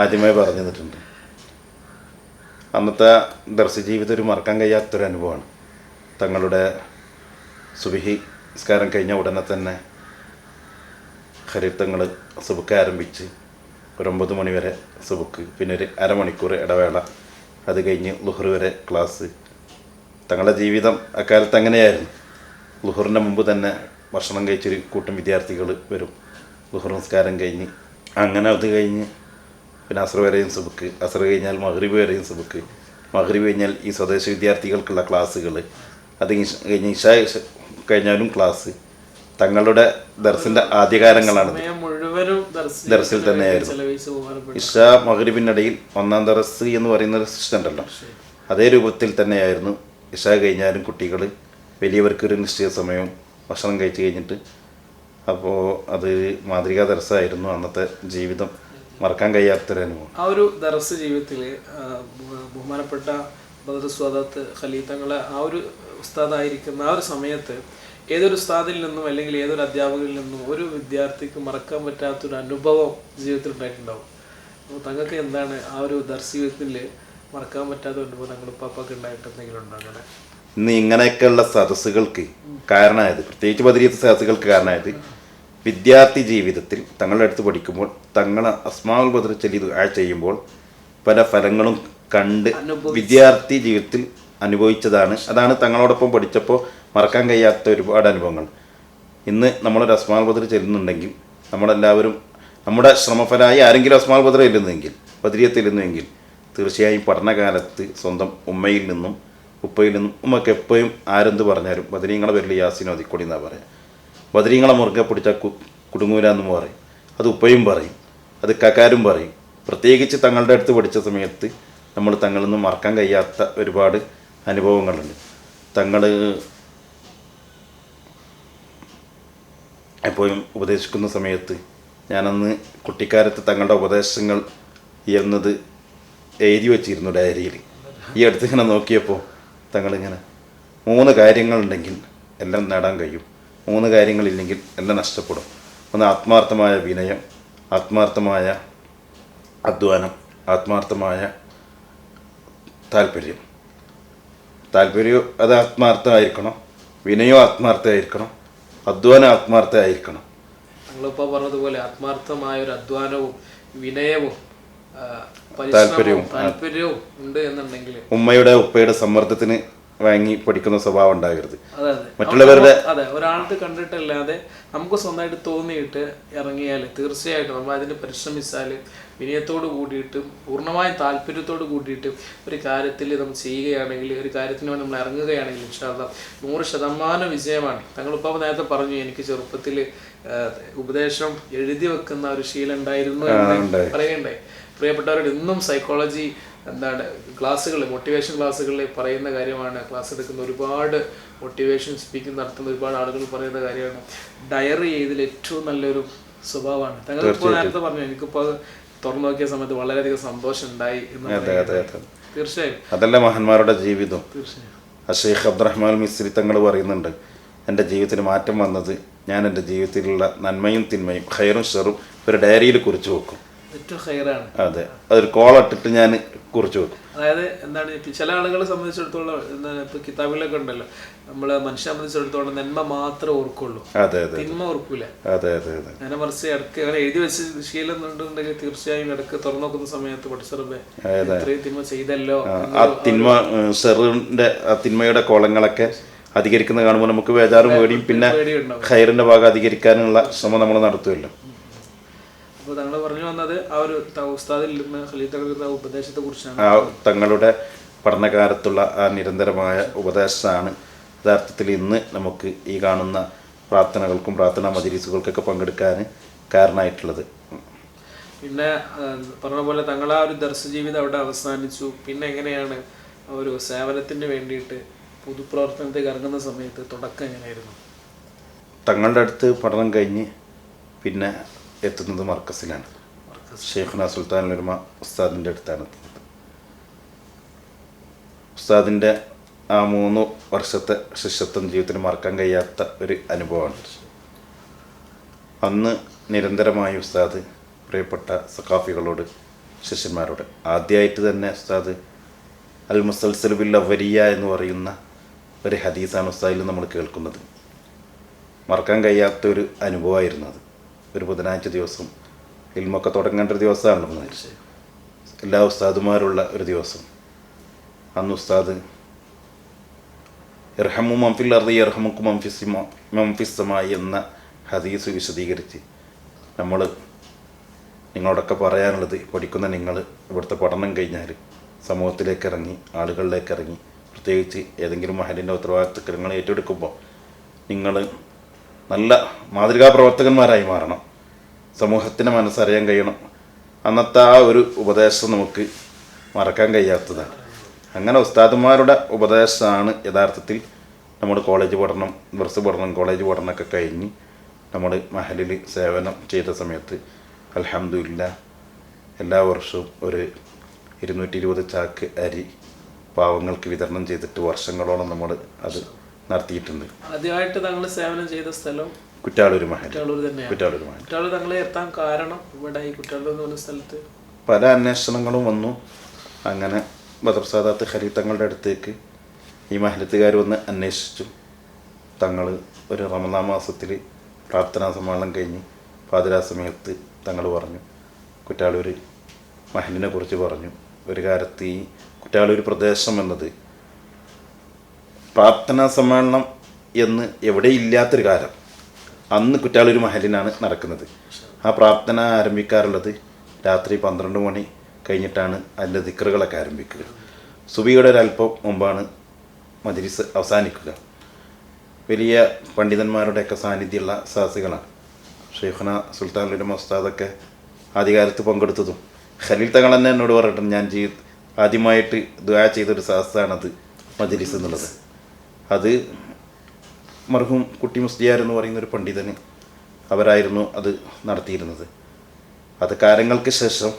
ആദ്യമേ പറഞ്ഞു തന്നിട്ടുണ്ട്. അന്നത്തെ ദർശ ജീവിതം ഒരു മറക്കാൻ കഴിയാത്തൊരു അനുഭവമാണ്. തങ്ങളുടെ സുബഹി നിസ്കാരം കഴിഞ്ഞ ഉടനെ തന്നെ ഖരീർ തങ്ങൾ സുബുക്ക് ആരംഭിച്ച് ഒരു 9 മണി വരെ സുബുക്ക്, പിന്നെ ഒരു അരമണിക്കൂർ ഇടവേള, അത് കഴിഞ്ഞ് ലുഹർ വരെ ക്ലാസ്. തങ്ങളുടെ ജീവിതം അക്കാലത്ത് അങ്ങനെയായിരുന്നു. ലുഹറിൻ്റെ മുമ്പ് തന്നെ ഭക്ഷണം കഴിച്ചൊരു കൂട്ടം വിദ്യാർത്ഥികൾ വരും. ലുഹർ നിസ്കാരം കഴിഞ്ഞ് അങ്ങനെ അത് കഴിഞ്ഞ് പിന്നെ അസ്ർ വരെയും സുബുക്ക്, അസ്ർ കഴിഞ്ഞാൽ മഗ്രിബ് വരെയും സുബുക്ക്, മഗ്രിബ് കഴിഞ്ഞാൽ ഈ സ്വദേശ വിദ്യാർത്ഥികൾക്കുള്ള ക്ലാസ്സുകൾ, അത് കഴിഞ്ഞ് ഇശാ കഴിഞ്ഞാലും ക്ലാസ്. തങ്ങളുടെ ദർസിൻ്റെ ആദ്യകാലങ്ങളാണ്. ദർസിൽ തന്നെയായിരുന്നു. ഇശാ മഗ്രിബിനിടയിൽ 1-ാം ദർസ് എന്ന് പറയുന്ന ഒരു സിസ്റ്റം ഉണ്ടല്ലോ, അതേ രൂപത്തിൽ തന്നെയായിരുന്നു. ഇശാ കഴിഞ്ഞാലും കുട്ടികൾ വലിയവർക്കൊരു നിശ്ചയ സമയവും ഭക്ഷണം കഴിച്ച് കഴിഞ്ഞിട്ട്. അപ്പോൾ അത് മാതൃകാ ദർസായിരുന്നു. അന്നത്തെ ജീവിതം മറക്കാൻ കഴിയാത്തൊരനുഭവം. ആ ഒരു ദർസ് ജീവിതത്തിൽ ബഹുമാനപ്പെട്ട ബദർ സ്വാദത്ത് ഖലീൽ തങ്ങളെ ആ ഒരു ഉസ്താദായിരിക്കുന്ന ആ ഒരു സമയത്ത് ഏതൊരു ഉസ്താദിൽ നിന്നും അല്ലെങ്കിൽ ഏതൊരു അധ്യാപകരിൽ നിന്നും ഒരു വിദ്യാർത്ഥിക്ക് മറക്കാൻ പറ്റാത്തൊരു അനുഭവം ജീവിതത്തിൽ ഉണ്ടായിട്ടുണ്ടാവും. അപ്പോൾ തങ്ങൾക്ക് എന്താണ് ആ ഒരു ദർസ് ജീവിതത്തിൽ മറക്കാൻ പറ്റാത്ത അനുഭവം തങ്ങൾ ഉപ്പാപ്പൊക്കെ ഉണ്ടായിട്ട് എന്തെങ്കിലും ഉണ്ടോ? അങ്ങനെ ഇന്ന് ഇങ്ങനെയൊക്കെയുള്ള സദസ്സുകൾക്ക് കാരണമായത്, പ്രത്യേകിച്ച് ബദരീയത്ത് സദസ്സുകൾക്ക് കാരണമായത്, വിദ്യാർത്ഥി ജീവിതത്തിൽ തങ്ങളുടെ അടുത്ത് പഠിക്കുമ്പോൾ തങ്ങൾ അസ്മാഉൽ ബദർ ചൊല്ലി ദുആ ചെയ്യുമ്പോൾ പല ഫലങ്ങളും കണ്ട് വിദ്യാർത്ഥി ജീവിതത്തിൽ അനുഭവിച്ചതാണ്. അതാണ് തങ്ങളോടൊപ്പം പഠിച്ചപ്പോൾ മറക്കാൻ കഴിയാത്ത ഒരുപാട് അനുഭവങ്ങൾ. ഇന്ന് നമ്മളൊരു അസ്മാഉൽ ബദർ ചെല്ലുന്നുണ്ടെങ്കിൽ നമ്മളെല്ലാവരും നമ്മുടെ ശ്രമഫലമായി ആരെങ്കിലും അസ്മാഉൽ ബദർ ചെല്ലുന്നെങ്കിൽ, ബദരിയത്ത് ചെല്ലുന്നുവെങ്കിൽ, തീർച്ചയായും പഠനകാലത്ത് സ്വന്തം ഉമ്മയിൽ നിന്നും ഉപ്പയിൽ നിന്നും ഉമ്മക്ക് എപ്പോഴും ആരെന്ത് പറഞ്ഞാലും ബദരീങ്ങളെ പേരിൽ യാസീൻ ഓതിക്കൊടി എന്നാണ് പറയാം. ബദരീങ്ങളെ മുറുകെ പിടിച്ചാൽ കുടുങ്ങൂലെന്നും പറയും. അത് ഉപ്പയും പറയും, അത് കക്കാരും പറയും. പ്രത്യേകിച്ച് തങ്ങളുടെ അടുത്ത് പഠിച്ച സമയത്ത് നമ്മൾ തങ്ങളിൽ നിന്ന് മറക്കാൻ കഴിയാത്ത ഒരുപാട് അനുഭവങ്ങളുണ്ട്. തങ്ങൾ എപ്പോഴും ഉപദേശിക്കുന്ന സമയത്ത് ഞാനന്ന് കുട്ടിക്കാലത്ത് തങ്ങളുടെ ഉപദേശങ്ങൾ എന്നത് എഴുതി വച്ചിരുന്നു ഡയറിയിൽ. ഈ അടുത്ത് ഇങ്ങനെ നോക്കിയപ്പോൾ തങ്ങളിങ്ങനെ 3 കാര്യങ്ങളുണ്ടെങ്കിൽ എല്ലാം നേടാൻ കഴിയും, 3 കാര്യങ്ങളില്ലെങ്കിൽ എല്ലാം നഷ്ടപ്പെടും. ഒന്ന് ആത്മാർത്ഥമായ വിനയം, ആത്മാർത്ഥമായ അധ്വാനം, ആത്മാർത്ഥമായ താല്പര്യം. താല്പര്യം അത് ആത്മാർത്ഥമായിരിക്കണം, വിനയവും ആത്മാർത്ഥമായിരിക്കണം, അധ്വാനം ആത്മാർത്ഥമായിരിക്കണം. നിങ്ങളിപ്പോൾ പറഞ്ഞതുപോലെ ആത്മാർത്ഥമായ ഒരു അധ്വാനവും വിനയവും താല്പര്യവും ഉണ്ട് എന്നുണ്ടെങ്കിൽ ഉമ്മയുടെ ഉപ്പയുടെ സമ്മർദ്ദത്തിന് വാങ്ങി പഠിക്കുന്ന സ്വഭാവം ഉണ്ടാകരുത്. മറ്റുള്ളവരുടെ ഒരാൾക്ക് കണ്ടിട്ടല്ലാതെ നമുക്ക് സ്വന്തമായിട്ട് തോന്നിയിട്ട് ഇറങ്ങിയാൽ തീർച്ചയായിട്ടും നമ്മൾ അതിന് പരിശ്രമിച്ചാൽ വിനയത്തോട് കൂടിയിട്ട് പൂർണ്ണമായ താല്പര്യത്തോട് കൂടിയിട്ട് ഒരു കാര്യത്തിൽ നമ്മൾ ചെയ്യുകയാണെങ്കിൽ, ഒരു കാര്യത്തിന് വേണ്ടി നമ്മൾ ഇറങ്ങുകയാണെങ്കിൽ ഇൻഷാ അല്ലാഹ് 100% വിജയമാണ്. തങ്ങളിപ്പോൾ നേരത്തെ പറഞ്ഞു എനിക്ക് ചെറുപ്പത്തിൽ ഉപദേശം എഴുതി വെക്കുന്ന ഒരു ശീലം ഉണ്ടായിരുന്നു എന്ന് പറയുകയുണ്ടായി. പ്രിയപ്പെട്ടവരോട് ഇന്നും സൈക്കോളജി ക്ലാസ്സുകൾ, മോട്ടിവേഷൻ ക്ലാസ്സുകളിൽ പറയുന്ന കാര്യമാണ്. ക്ലാസ് എടുക്കുന്ന ഒരുപാട് മോട്ടിവേഷൻ സ്പീക്കിംഗ് നടത്തുന്ന ഒരുപാട് ആളുകൾ പറയുന്ന കാര്യമാണ് ഡയറി ചെയ്തതിൽ ഏറ്റവും നല്ലൊരു സ്വഭാവമാണ്. തങ്ങളിപ്പോൾ നേരത്തെ പറഞ്ഞു എനിക്കിപ്പോൾ തുറന്നു നോക്കിയ സമയത്ത് വളരെയധികം സന്തോഷം ഉണ്ടായി എന്ന്. തീർച്ചയായും അതല്ല മഹാന്മാരുടെ ജീവിതം. ഷെയ്ഖ് അബ്ദുറഹ്മാൻ മിസ്രി തങ്ങൾ പറയുന്നുണ്ട്, എൻ്റെ ജീവിതത്തിൽ മാറ്റം വന്നത് ഞാൻ എൻ്റെ ജീവിതത്തിലുള്ള നന്മയും തിന്മയും ഖൈറും ഷെറും ഒരു ഡയറിയിൽ കുറിച്ച് വെക്കും. ഏറ്റവും ഹൈറാണ്. അതെ, അതൊരു കോളിട്ടിട്ട് ഞാൻ കുറിച്ച് വെക്കും. അതായത് എന്താണ്, ചില ആളുകളെ സംബന്ധിച്ചിടത്തോളം ഇപ്പൊ കിതാബിലൊക്കെ ഉണ്ടല്ലോ, നമ്മള് മനുഷ്യനെ സംബന്ധിച്ചിടത്തോളം നന്മ മാത്രമേ ഓർക്കുള്ളൂ, തിന്മ ഓർക്കൂല. അങ്ങനെ മറിച്ച് ഇടയ്ക്ക് അങ്ങനെ എഴുതി വെച്ച് ശീലം ഉണ്ടെന്നുണ്ടെങ്കിൽ തീർച്ചയായും ഇടയ്ക്ക് തുറന്നു നോക്കുന്ന സമയത്ത് പഠിച്ചറബേ ഇത്രയും തിന്മ ചെയ്തല്ലോ, ആ തിന്മ ഷെറിന്റെ ആ തിന്മയുടെ കോളങ്ങളൊക്കെ അധികരിക്കുന്ന കാണുമ്പോൾ നമുക്ക് ബേജാറും പേടിയും, പിന്നെ ഖൈറിന്റെ ഭാഗം അധികരിക്കാനുള്ള ശ്രമം നമ്മൾ നടത്തുമല്ലോ. അപ്പോൾ തങ്ങൾ പറഞ്ഞു വന്നത് ആ ഒരു ഉസ്താദിൽ നിന്ന് ഖലീൽ തങ്ങളുടെ ഉപദേശത്തെ കുറിച്ചാണ്. ആ തങ്ങളുടെ പഠനകാലത്തുള്ള ആ നിരന്തരമായ ഉപദേശമാണ് യഥാർത്ഥത്തിൽ ഇന്ന് നമുക്ക് ഈ കാണുന്ന പ്രാർത്ഥനകൾക്കും പ്രാർത്ഥനാ മജ്‌ലിസുകൾക്കൊക്കെ പങ്കെടുക്കാൻ കാരണമായിട്ടുള്ളത്. പിന്നെ പറഞ്ഞ പോലെ തങ്ങളാ ഒരു ദർസ് ജീവിതം അവിടെ അവസാനിച്ചു. പിന്നെ എങ്ങനെയാണ് ഒരു സേവനത്തിന് വേണ്ടിയിട്ട് പൊതുപ്രവർത്തനത്തേക്ക് ഇറങ്ങുന്ന സമയത്ത് തുടക്കം എങ്ങനെയായിരുന്നു? തങ്ങളുടെ അടുത്ത് പഠനം കഴിഞ്ഞ് പിന്നെ എത്തുന്നത് മർക്കസിലാണ്. ഷെയ്ഖുന സുൽത്താനുൽ ഉലമ ഉസ്താദിൻ്റെ അടുത്താണ് എത്തുന്നത്. ഉസ്താദിൻ്റെ ആ 3 വർഷത്തെ ശിഷ്യത്വം ജീവിതത്തിൽ മറക്കാൻ കഴിയാത്ത ഒരു അനുഭവമാണ്. അന്ന് നിരന്തരമായി ഉസ്താദ് പ്രിയപ്പെട്ട സഖാഫികളോട്, ശിഷ്യന്മാരോട്, ആദ്യമായിട്ട് തന്നെ ഉസ്താദ് അൽ മുസൽസൽ ബിൽ അവരിയ എന്ന് പറയുന്ന ഒരു ഹദീസാണ് ഉസ്താദിൽ നമ്മൾ കേൾക്കുന്നത്. മറക്കാൻ കഴിയാത്തൊരു അനുഭവമായിരുന്നു അത്. ഒരു ബുധനാഴ്ച ദിവസം ഇൽമൊക്കെ തുടങ്ങേണ്ട ഒരു ദിവസമാണല്ലോ, എല്ലാ ഉസ്താദുമാരുള്ള ഒരു ദിവസം. അന്ന് ഉസ്താദ് ഇർഹമു മംഫിൽ അർദി ഇർഹമുക്കും മംഫിസ്സമായി എന്ന ഹദീസ് വിശദീകരിച്ച് നിങ്ങളോടൊക്കെ പറയാനുള്ളത്, പഠിക്കുന്ന നിങ്ങൾ ഇവിടുത്തെ പഠനം കഴിഞ്ഞാൽ സമൂഹത്തിലേക്ക് ഇറങ്ങി, ആളുകളിലേക്ക് ഇറങ്ങി, പ്രത്യേകിച്ച് ഏതെങ്കിലും മഹലിൻ്റെ ഉത്തരവാദിത്തങ്ങൾ നിങ്ങൾ ഏറ്റെടുക്കുമ്പോൾ നിങ്ങൾ നല്ല മാതൃകാ പ്രവർത്തകന്മാരായി മാറണം. സമൂഹത്തിൻ്റെ മനസ്സറിയാൻ കഴിയണം. അന്നത്തെ ആ ഒരു ഉപദേശം നമുക്ക് മറക്കാൻ കഴിയാത്തതാണ്. അങ്ങനെ ഉസ്താദുമാരുടെ ഉപദേശമാണ് യഥാർത്ഥത്തിൽ നമ്മൾ കോളേജ് പഠനം, ദർസ് പഠനം, കോളേജ് പഠനമൊക്കെ കഴിഞ്ഞ് നമ്മൾ മഹലിൽ സേവനം ചെയ്ത സമയത്ത് അൽഹംദുലില്ലാഹ് എല്ലാ വർഷവും ഒരു 220 ചാക്ക് അരി പാവങ്ങൾക്ക് വിതരണം ചെയ്തിട്ട് വർഷങ്ങളോളം നമ്മൾ അത് നടത്തിയിട്ടുണ്ട്. ആദ്യമായിട്ട് തങ്ങൾ സേവനം ചെയ്ത സ്ഥലം കുറ്റാളൂർ മഹൽ. കുറ്റാളൂർ തങ്ങളെ എത്താൻ കാരണം ഇവിടെ ഈ കുറ്റാളൂർ എന്ന് പറഞ്ഞ സ്ഥലത്ത് പല അന്വേഷണങ്ങളും വന്നു. അങ്ങനെ ബദർ സാദാത്ത് ഖലീൽ തങ്ങളുടെ അടുത്തേക്ക് ഈ മഹലത്തുകാർ വന്ന് അന്വേഷിച്ചു. തങ്ങൾ ഒരു റമദാൻ മാസത്തിൽ പ്രാർത്ഥനാ സമ്മേളനം കഴിഞ്ഞ് പാതിരാ സമയത്ത് തങ്ങൾ പറഞ്ഞു, കുറ്റാളൂർ മഹലിനെ കുറിച്ച് പറഞ്ഞു. ഒരു കാലത്ത് ഈ കുറ്റാളൂർ പ്രദേശം എന്നത് പ്രാർത്ഥനാ സമ്മേളനം എന്ന് എവിടെയില്ലാത്തൊരു കാലം അന്ന് കുറ്റാളൂർ മഹലിനാണ് നടക്കുന്നത്. ആ പ്രാർത്ഥന ആരംഭിക്കാറുള്ളത് രാത്രി 12 മണി കഴിഞ്ഞിട്ടാണ് അതിൻ്റെ ദിക്റുകളൊക്കെ ആരംഭിക്കുക. സുബിയുടെ ഒരല്പം മുമ്പാണ് മജ്‌ലിസ് അവസാനിക്കുക. വലിയ പണ്ഡിതന്മാരുടെയൊക്കെ സാന്നിധ്യമുള്ള സാഹസികളാണ്. ഷെയ്ഖുന സുൽത്താൻ ഉലമ ഉസ്താദൊക്കെ ആദ്യകാലത്ത് പങ്കെടുത്തതും ഖലീൽ തങ്ങൾ തന്നെ എന്നോട് പറഞ്ഞിട്ടുണ്ട്, ഞാൻ ആദ്യമായിട്ട് ദുആ ചെയ്തൊരു സാഹസാണത് മജ്‌ലിസ് എന്നുള്ളത്. അത് മർഹൂം കുട്ടി മുസ്ലിയാർ എന്ന് പറയുന്നൊരു പണ്ഡിതന് അവരായിരുന്നു അത് നടത്തിയിരുന്നത്. അത് കാലങ്ങൾക്ക് ശേഷം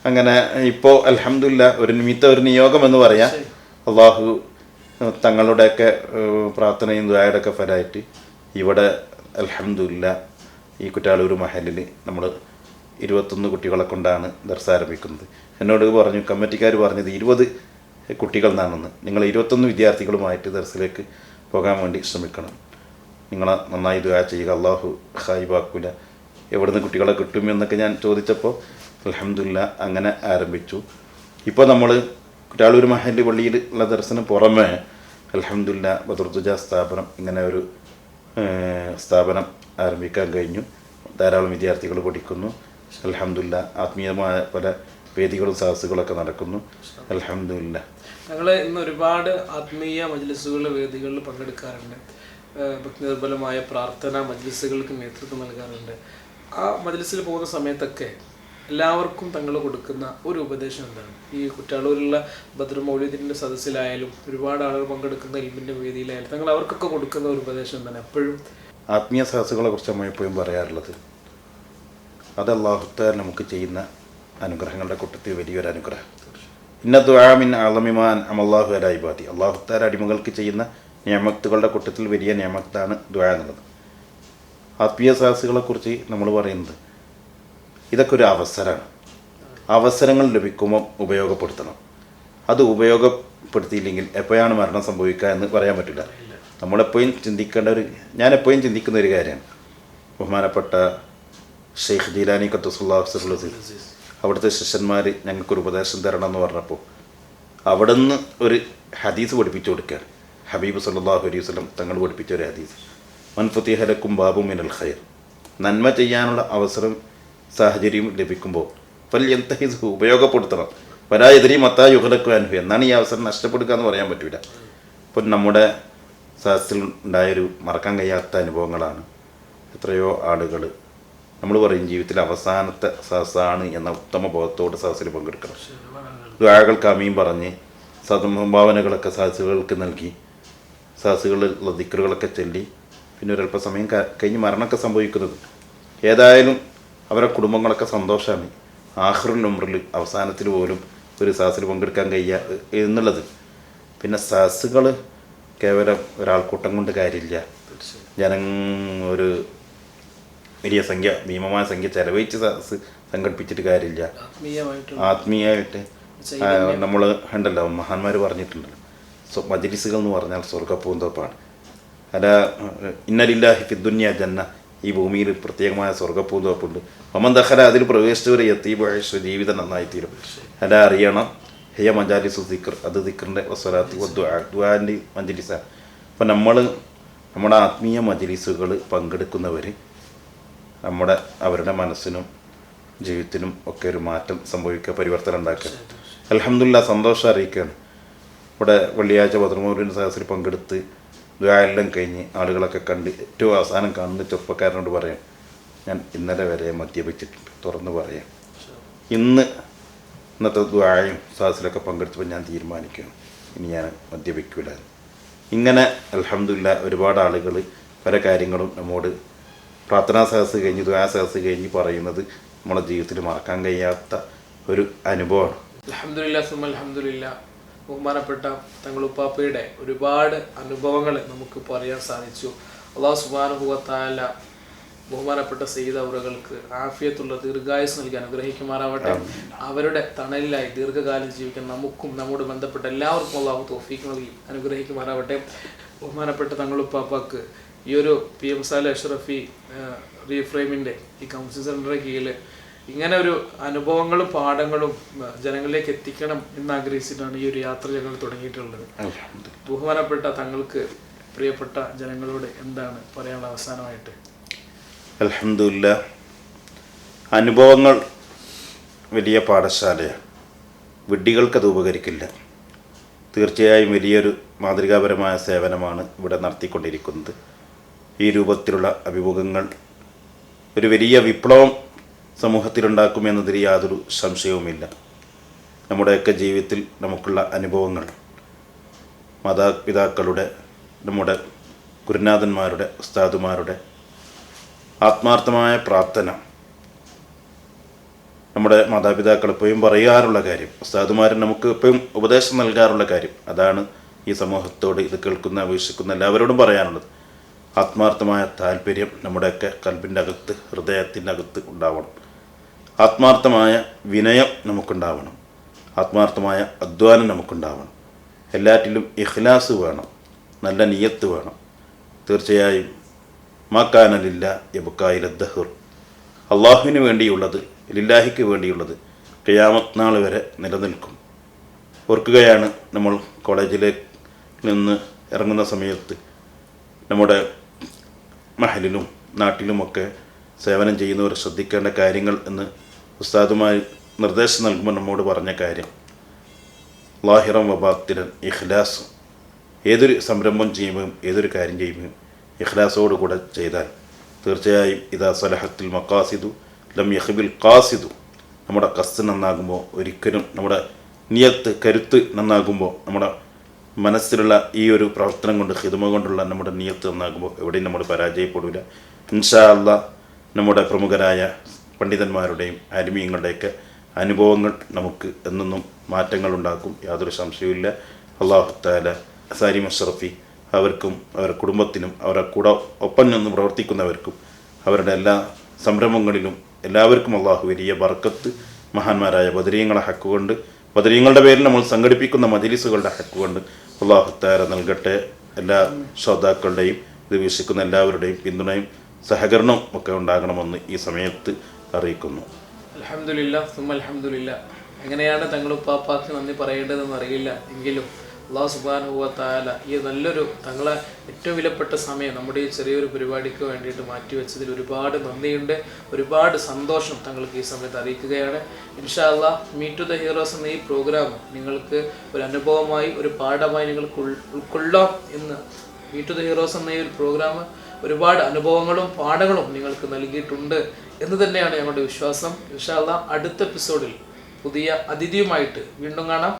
അങ്ങനെ ഇപ്പോൾ അൽഹംദുലില്ലാഹ് ഒരു നിയോഗം എന്ന് പറയാം. അള്ളാഹു തങ്ങളുടെയൊക്കെ പ്രാർത്ഥനയും ദുആയുടെയൊക്കെ ഫലമായിട്ട് ഇവിടെ അൽഹംദുലില്ലാഹ് ഈ കുറ്റാളൂർ മഹലിൽ നമ്മൾ 21 കുട്ടികളെ കൊണ്ടാണ് ദർസ് ആരംഭിക്കുന്നത്. എന്നോട് പറഞ്ഞു, കമ്മിറ്റിക്കാർ പറഞ്ഞത് 20 കുട്ടികൾ എന്നാണെന്ന്. നിങ്ങൾ 21 വിദ്യാർത്ഥികളുമായിട്ട് ദർസിലേക്ക് പോകാൻ വേണ്ടി ശ്രമിക്കണം. നിങ്ങൾ നന്നായി ദുആ ചെയ്യുക, അള്ളാഹു ഖായിബാക്കൂല. എവിടുന്ന് കുട്ടികളെ കിട്ടുമെന്നൊക്കെ ഞാൻ ചോദിച്ചപ്പോൾ അൽഹംദുലില്ലാഹ് അങ്ങനെ ആരംഭിച്ചു. ഇപ്പോൾ നമ്മൾ കുറ്റാളൂർ മഹൽ പള്ളിയിൽ ഉള്ള ദർസിന് പുറമെ അൽഹംദുലില്ലാഹ് ബദറുദ്ദുജ സ്ഥാപനം ഇങ്ങനെ ഒരു സ്ഥാപനം ആരംഭിക്കാൻ കഴിഞ്ഞു. ധാരാളം വിദ്യാർത്ഥികൾ പഠിക്കുന്നു. അൽഹംദുലില്ലാഹ് ആത്മീയമായ പല വേദികളും സദസ്സുകളൊക്കെ നടക്കുന്നു. അൽഹംദുലില്ലാഹ് ഞങ്ങൾ ഇന്ന് ഒരുപാട് ആത്മീയ മജ്‌ലിസുകളിൽ വേദികളിൽ പങ്കെടുക്കാറുണ്ട്. ഭക്തി നിർബലമായ പ്രാർത്ഥന മജ്‌ലിസുകൾക്ക് നേതൃത്വം നൽകാറുണ്ട്. ആ മജ്‌ലിസിൽ പോകുന്ന സമയത്തൊക്കെ എല്ലാവർക്കും തങ്ങൾ കൊടുക്കുന്ന ഒരു ഉപദേശം എന്താണ്? ഈ കുറ്റാളൂരിലുള്ള ബദ്ർ മൗലിദിൻ്റെ സദസ്സിലായാലും ഒരുപാട് ആളുകൾ പങ്കെടുക്കുന്ന ഇൽമിൻ്റെ വേദിയിലായാലും തങ്ങൾ അവർക്കൊക്കെ കൊടുക്കുന്ന ഒരു ഉപദേശം എന്താണ്? എപ്പോഴും ആത്മീയ സദസ്സുകളെ കുറിച്ച് നമ്മൾ എപ്പോഴും പറയാറുള്ളത്, അത് അല്ലാഹു തആല നമുക്ക് ചെയ്യുന്ന അനുഗ്രഹങ്ങളുടെ കൂട്ടത്തിൽ വലിയൊരു അനുഗ്രഹം. ഇന്ന ദുആ മിൻ അഅ്ളമി മാ അൻഅമല്ലാഹു അലാ ഇബാദി. അല്ലാഹു തആല അടിമകൾക്ക് ചെയ്യുന്ന നിഅമത്തുകളുടെ കൂട്ടത്തിൽ വലിയ നിഅമത്താണ് ദുആ എന്നുള്ളത്. ആത്മീയ സദസ്സുകളെ കുറിച്ച് നമ്മൾ പറയുന്നത് ഇതൊക്കെ ഒരു അവസരമാണ്. അവസരങ്ങൾ ലഭിക്കുമ്പോൾ ഉപയോഗപ്പെടുത്തണം. അത് ഉപയോഗപ്പെടുത്തിയില്ലെങ്കിൽ എപ്പോഴാണ് മരണം സംഭവിക്കുക എന്ന് പറയാൻ പറ്റില്ല. നമ്മളെപ്പോഴും ഞാൻ എപ്പോഴും ചിന്തിക്കുന്ന ഒരു കാര്യമാണ്, ബഹുമാനപ്പെട്ട ഷെയ്ഖ് ജീലാനി ഖദ്ദസുല്ലാഹു സിർറഹു അവിടുത്തെ ശിഷ്യന്മാർ ഞങ്ങൾക്കൊരു ഉപദേശം തരണം എന്ന് പറഞ്ഞപ്പോൾ അവിടെ നിന്ന് ഒരു ഹദീസ് പഠിപ്പിച്ചു കൊടുക്കുകയാണ്. ഹബീബ് സല്ലല്ലാഹു അലൈഹി വസല്ലം തങ്ങൾ പഠിപ്പിച്ച ഒരു ഹദീസ്, മൻ ഫുതിഹ ലക്കും ബാബു മിനൽ ഖൈർ. നന്മ ചെയ്യാനുള്ള അവസരം സാഹചര്യം ലഭിക്കുമ്പോൾ ഫൽയന്തഹിസ് ഉപയോഗപ്പെടുത്തണം. വലാ യദ്രി മത്താ യുഗ്ലഖു അൻഹു. എന്നാണ് ഈ അവസരം നഷ്ടപ്പെടുക എന്ന് പറയാൻ പറ്റില്ല. ഇപ്പം നമ്മുടെ സദസ്സിൽ ഉണ്ടായൊരു മറക്കാൻ കഴിയാത്ത അനുഭവങ്ങളാണ്. എത്രയോ ആളുകൾ നമ്മൾ പറയും ജീവിതത്തിൽ അവസാനത്തെ സദസ്സാണ് എന്ന ഉത്തമ ബോധത്തോടെ സദസ്സിൽ പങ്കെടുക്കണം. ദുആകൾക്ക് ആമീൻ പറഞ്ഞ് സദ്ഭാവനകളൊക്കെ സദസ്സുകൾക്ക് നൽകി, സദസ്സുകളിലുള്ള ദിക്റുകളൊക്കെ ചൊല്ലി പിന്നെ ഒരല്പസമയം കഴിഞ്ഞ് മരണമൊക്കെ സംഭവിക്കുന്നത്. ഏതായാലും അവരുടെ കുടുംബങ്ങളൊക്കെ സന്തോഷമാണ്. ആഖിറുൽ ഉംറിൽ അവസാനത്തിൽ പോലും ഒരു സദസ്സിൽ പങ്കെടുക്കാൻ കഴിയുക എന്നുള്ളത്. പിന്നെ സദസ്സുകൾ കേവലം ഒരാൾക്കൂട്ടം കൊണ്ട് കാര്യമില്ല. ഒരു വലിയ സംഖ്യ, ഭീമമായ സംഖ്യ ചെലവഴിച്ച് സദസ്സ് സംഘടിപ്പിച്ചിട്ട് കാര്യമില്ല. ആത്മീയമായിട്ട് നമ്മൾ ഉണ്ടല്ലോ മഹാന്മാർ പറഞ്ഞിട്ടുണ്ടല്ലോ, മജ്ലിസുകൾ എന്ന് പറഞ്ഞാൽ സ്വർഗ്ഗപ്പൂന്തോപ്പാണ്. അല്ല, ഇന്നലില്ലാഹി ഫിദ്ദുനിയ ജന്ന, ഈ ഭൂമിയിൽ പ്രത്യേകമായ സ്വർഗ്ഗപ്പൂന്തോപ്പുണ്ട്. ഒമൻ ദഖല, അതിൽ പ്രവേശിച്ചവരെ യത്തീബ് ജീവിതം നന്നായിത്തീരും. അല്ല, അറിയണം, ഹെയ മജാലിസു ദിക്ർ, അത് ദിക്റിൻ്റെ വസ്വലാത്തി ദുആൻ്റെ മജ്ലിസാണ്. അപ്പം നമ്മുടെ ആത്മീയ മജ്ലിസുകൾ പങ്കെടുക്കുന്നവർ അവരുടെ മനസ്സിനും ജീവിതത്തിനും ഒക്കെ ഒരു മാറ്റം സംഭവിക്കുക, പരിവർത്തനം ഉണ്ടാക്കുക. അൽഹംദുലില്ലാ, സന്തോഷം അറിയിക്കുകയാണ്. ഇവിടെ വെള്ളിയാഴ്ച ബദർമൗലിൻ്റെ സദസ്സിൽ പങ്കെടുത്ത് ദുആയെല്ലാം കഴിഞ്ഞ് ആളുകളൊക്കെ കണ്ട് ഏറ്റവും അവസാനം കാണുന്ന ചെറുപ്പക്കാരനോട് പറയാം, ഞാൻ ഇന്നലെ വരെ മദ്യപിച്ചിട്ടുണ്ട്, തുറന്ന് പറയാം. ഇന്നത്തെ ദുആയും സദസ്സിലൊക്കെ പങ്കെടുത്തപ്പോൾ ഞാൻ തീരുമാനിക്കുകയാണ്, ഇനി ഞാൻ മദ്യപിക്കില്ല. ഇങ്ങനെ അൽഹംദുലില്ലാ ഒരുപാട് ആളുകൾ പല കാര്യങ്ങളും നമ്മോട് പ്രാർത്ഥനാ സദസ്സ് കഴിഞ്ഞ് ദുആ സദസ്സ് കഴിഞ്ഞ് പറയുന്നത് നമ്മുടെ ജീവിതത്തിൽ മറക്കാൻ കഴിയാത്ത ഒരു അനുഭവമാണ്. അൽഹംദുലില്ലാ സുമ്മ അൽഹംദുലില്ലാ. ബഹുമാനപ്പെട്ട തങ്ങളുപ്പാപ്പയുടെ ഒരുപാട് അനുഭവങ്ങൾ നമുക്ക് പറയാൻ സാധിച്ചു. അല്ലാഹു സുബ്ഹാനഹു വ തആല ബഹുമാനപ്പെട്ട സയ്യിദ് അവറുകൾക്ക് ആഫിയത്തുള്ള ദീർഘായുസ് നൽകി അനുഗ്രഹിക്കുമാറാവട്ടെ. അവരുടെ തണലിലായി ദീർഘകാലം ജീവിക്കാൻ നമുക്കും നമ്മോട് ബന്ധപ്പെട്ട എല്ലാവർക്കും അല്ലാഹു തൗഫീഖ് നൽകി അനുഗ്രഹിക്കുമാറാവട്ടെ. ബഹുമാനപ്പെട്ട തങ്ങളുപ്പാപ്പക്ക് ഈ ഒരു PM സാലിഹ് അഷ്റഫി റീഫ്രെയിമിൻ്റെ ഈ കൗൺസിൽ സെൻ്ററിൻ്റെ കീഴിൽ ഇങ്ങനെ ഒരു അനുഭവങ്ങളും പാഠങ്ങളും ജനങ്ങളിലേക്ക് എത്തിക്കണം എന്നാഗ്രഹിച്ചിട്ടാണ് ഈ ഒരു യാത്ര ഞങ്ങൾ തുടങ്ങിയിട്ടുള്ളത്. ബഹുമാനപ്പെട്ട തങ്ങൾക്ക് പ്രിയപ്പെട്ട ജനങ്ങളോട് എന്താണ് പറയാനുള്ള അവസാനമായിട്ട്? അൽഹംദുലില്ലാ, അനുഭവങ്ങൾ വലിയ പാഠശാലയാണ്. വിഡ്ഢികൾക്കത് ഉപകരിക്കില്ല. തീർച്ചയായും വലിയൊരു മാതൃകാപരമായ സേവനമാണ് ഇവിടെ നടത്തിക്കൊണ്ടിരിക്കുന്നത്. ഈ രൂപത്തിലുള്ള അഭിമുഖങ്ങൾ ഒരു വലിയ വിപ്ലവം സമൂഹത്തിലുണ്ടാക്കുമെന്നതിൽ യാതൊരു സംശയവുമില്ല. നമ്മുടെയൊക്കെ ജീവിതത്തിൽ നമുക്കുള്ള അനുഭവങ്ങൾ, മാതാപിതാക്കളുടെ, നമ്മുടെ ഗുരുനാഥന്മാരുടെ, ഉസ്താദുമാരുടെ ആത്മാർത്ഥമായ പ്രാർത്ഥന, നമ്മുടെ മാതാപിതാക്കൾ എപ്പോഴും പറയാറുള്ള കാര്യം, ഉസ്താദുമാരൻ നമുക്ക് എപ്പോഴും ഉപദേശം നൽകാറുള്ള കാര്യം, അതാണ് ഈ സമൂഹത്തോട് ഇത് കേൾക്കുന്ന വീക്ഷിക്കുന്ന എല്ലാവരോടും പറയാനുള്ളത്. ആത്മാർത്ഥമായ താല്പര്യം നമ്മുടെയൊക്കെ കൽബിൻ്റെ അകത്ത്, ഹൃദയത്തിൻ്റെ അകത്ത് ഉണ്ടാവണം. ആത്മാർത്ഥമായ വിനയം നമുക്കുണ്ടാവണം. ആത്മാർത്ഥമായ അധ്വാനം നമുക്കുണ്ടാവണം. എല്ലാറ്റിലും ഇഖ്ലാസ് വേണം, നല്ല നിയത്ത് വേണം. തീർച്ചയായും മാക്കാനലില്ല യബുക്കായില ദഹുർ, അള്ളാഹുവിന് വേണ്ടിയുള്ളത്, ലില്ലാഹിക്ക് വേണ്ടിയുള്ളത് ഖിയാമത്ത് നാൾ വരെ നിലനിൽക്കും. ഓർക്കുകയാണ്, നമ്മൾ കോളേജിലേക്ക് നിന്ന് ഇറങ്ങുന്ന സമയത്ത് നമ്മുടെ മഹലിലും നാട്ടിലുമൊക്കെ സേവനം ചെയ്യുന്നവർ ശ്രദ്ധിക്കേണ്ട കാര്യങ്ങൾ എന്ന് ഉസ്താദുമായി നിർദ്ദേശം നൽകുമ്പോൾ നമ്മോട് പറഞ്ഞ കാര്യം, ലാഹിറം വബാത്തിരൻ ഇഖ്ലാസ്. ഏതൊരു സംരംഭം ചെയ്യുമ്പോഴും ഏതൊരു കാര്യം ചെയ്യുമ്പോഴും ഇഖ്ലാസോടുകൂടെ ചെയ്താൽ തീർച്ചയായും ഇതാ സലഹത്തിൽ മക്കാസിദു ലം യഖ്ബിൽ ഖാസിദു. നമ്മുടെ കസ്ത് നന്നാകുമ്പോൾ, ഒരിക്കലും നമ്മുടെ നിയത്ത്, കരുത്ത് നന്നാകുമ്പോൾ, നമ്മുടെ മനസ്സിലുള്ള ഈ ഒരു പ്രവർത്തനം കൊണ്ട്, ഖിദ്മ കൊണ്ടുള്ള നമ്മുടെ നിയത്ത് നന്നാകുമ്പോൾ എവിടെയും നമ്മൾ പരാജയപ്പെടില്ല. ഇൻഷാ അല്ലാഹ് നമ്മുടെ പ്രമുഖരായ പണ്ഡിതന്മാരുടെയും ആലിമീങ്ങളുടെയൊക്കെ അനുഭവങ്ങൾ നമുക്ക് എന്നെന്നും മാറ്റങ്ങൾ ഉണ്ടാക്കും, യാതൊരു സംശയവുമില്ല. അല്ലാഹു തആല സാലിം അഷ്റഫി അവർക്കും അവരുടെ കുടുംബത്തിനും അവരുടെ കൂടെ ഒപ്പം നിന്ന് പ്രവർത്തിക്കുന്നവർക്കും അവരുടെ എല്ലാ സംരംഭങ്ങളിലും എല്ലാവർക്കും അല്ലാഹു വലിയ ബർക്കത്ത്, മഹാന്മാരായ ബദരീങ്ങളെ ഹക്കുകൊണ്ട്, ബദരീങ്ങളുടെ പേരിൽ നമ്മൾ സംഘടിപ്പിക്കുന്ന മജ്ലിസുകളുടെ ഹക്കുകൊണ്ട് അല്ലാഹു തആല നൽകട്ടെ. എല്ലാ ശ്രോതാക്കളുടെയും ഇത് വീക്ഷിക്കുന്ന എല്ലാവരുടെയും പിന്തുണയും സഹകരണവും ഒക്കെ ഉണ്ടാകണമെന്ന് ഈ സമയത്ത് അറിയിക്കുന്നു. അൽഹംദുലില്ലാ സുമ്മ അൽഹംദുലില്ലാ. എങ്ങനെയാണ് തങ്ങളുപ്പാപ്പാക്ക് നന്ദി പറയേണ്ടതെന്ന് അറിയില്ല, എങ്കിലും അല്ലാഹു സുബ്ഹാനഹു വ തആല ഈ നല്ലൊരു തങ്ങളെ ഏറ്റവും വിലപ്പെട്ട സമയം നമ്മുടെ ഈ ചെറിയൊരു പരിപാടിക്ക് വേണ്ടിയിട്ട് മാറ്റിവെച്ചതിൽ ഒരുപാട് നന്ദിയുണ്ട്, ഒരുപാട് സന്തോഷം തങ്ങൾക്ക് ഈ സമയത്ത് അറിയിക്കുകയാണ്. ഇൻഷാ അല്ലാഹ് മീറ്റ് ടു ദ ഹീറോസ് എന്ന ഈ പ്രോഗ്രാം നിങ്ങൾക്ക് ഒരു അനുഭവമായി, ഒരു പാഠമായി നിങ്ങൾക്ക് ഉൾക്കൊള്ളാം എന്ന്, മീറ്റ് ടു ദ ഹീറോസ് എന്ന ഈ ഒരു പ്രോഗ്രാം ഒരുപാട് അനുഭവങ്ങളും പാഠങ്ങളും നിങ്ങൾക്ക് നൽകിയിട്ടുണ്ട് എന്ന് തന്നെയാണ് ഞങ്ങളുടെ വിശ്വാസം. ഇൻഷാ അല്ലാഹ് അടുത്ത എപ്പിസോഡിൽ പുതിയ അതിഥിയുമായിട്ട് വീണ്ടും കാണാം.